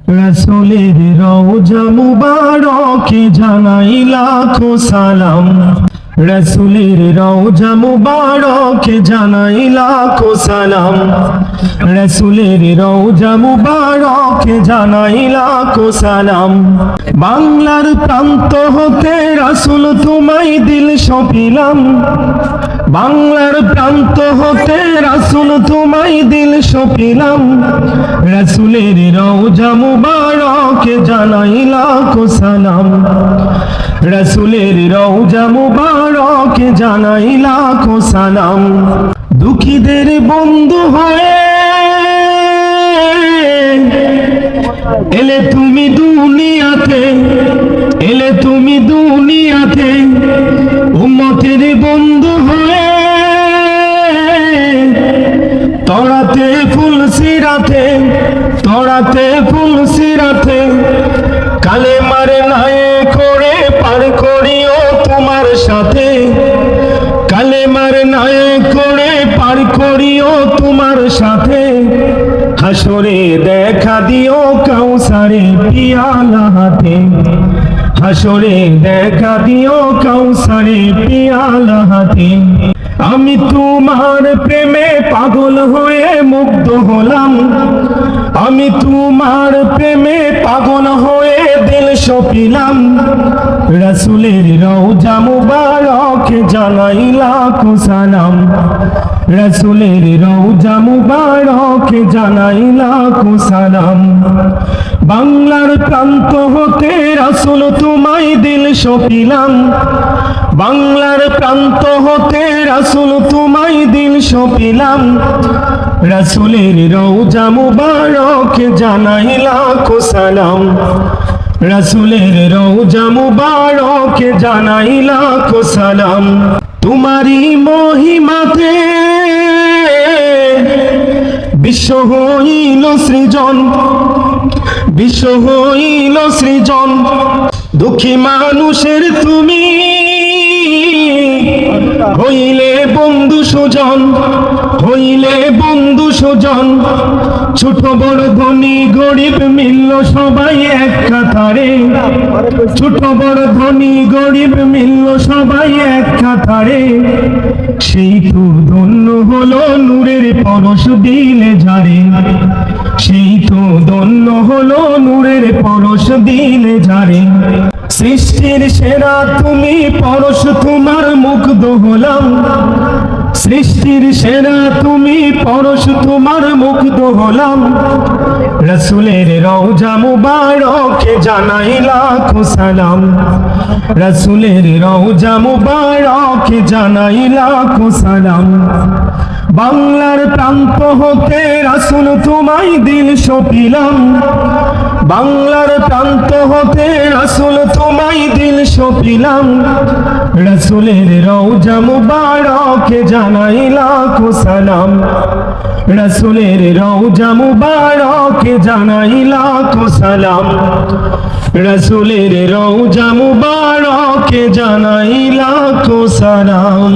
রাসূলের রওজা মুবারকে জানাই লাখো সালাম। রাসূলের রওজা মুবারকে জানাই লাখো সালাম। রাসূলের রওজা মুবারকে জানাই লাখো সালাম। বাংলার প্রান্ত হতে রাসূল তোমায় দিল সপিলাম। বাংলার প্রান্ত হতে রাসূল তোমায় দিল সপিলাম। রাসূলের রওজা মুবারকে জানাই লাখো সালাম। রাসূলের রওজা মুবারকে জানাই লাখো সালাম। দুঃখীদের বন্ধু হয়ে এলে তুমি দুনিয়াতে, এলে তুমি দুনিয়াতে। উম্মতের বন্ধু হয়ে তরাতে ফুল সিরাতে, তরাতে ফুল সিরাতে। কালেমার নায়ে করে পার করিও তোমার সাথে। কালেমার নায়ে করে পার করিও তোমার সাথে। হাসরে দেখা দিও কাউসারে পিয়ালা হাতে। হাসরে দেখা দিও কাউসারে পিয়ালা হাতে। আমি তোমার প্রেমে পাগল হয়ে মুগ্ধ হলাম। আমি তোমার প্রেমে পাগল হয়ে দিল সপিলাম। রাসূলের রওজা মুবারকে জানাই লাখো সালাম। রাসূলের রওজা মুবারকে জানাই লাখো সালাম। বাংলার প্রান্ত হতে রাসূল তোমায় দিল সপিলাম। বাংলার প্রান্ত হতে রাসূল তোমায় দিল সপিলাম। রাসূলের রওজা মুবারকে জানাই লাখো সালাম। রাসূলের রওজা মুবারকে জানাই লাখো সালাম। তোমারই মহিমাতে বিশ্ব হইল সৃজন, বিশ্ব হইল সৃজন। দুঃখী মানুষের তুমি হইলে বন্ধু সুজন, হইলে বন্ধু সুজন। ছোট বড় ধনী গরিব মিলল সবাই এক কাতারে। ছোট বড় ধনী গরিব মিলল সবাই এক কাতারে। সেই তো ধন্য হলো নূরের পরশ দিলে ঝাড়ে। সেই তো ধন্য হলো নূরের পরশ দিলে ঝাড়ে। সৃষ্টির সেরা তুমি পরশ তোমার মুগ্ধ হলাম। সৃষ্টির সেরা তুমি পরশ তোমার মুগ্ধ হলাম। রাসূলের রওজা মুবারকে জানাই লাখো সালাম। রাসূলের রওজা মুবারকে জানাই লাখো সালাম। বাংলার প্রান্ত হতে রাসূল তোমায় দিল সপিলাম। বাংলার প্রান্ত হতে রাসূল তোমায় দিল সপিলাম। রাসূলের রওজা মুবারকে জানাই লাখো সালাম। রাসূলের রওজা মুবারকে জানাই লাখো সালাম। রাসূলের রওজা মুবারকে জানাই লাখো সালাম।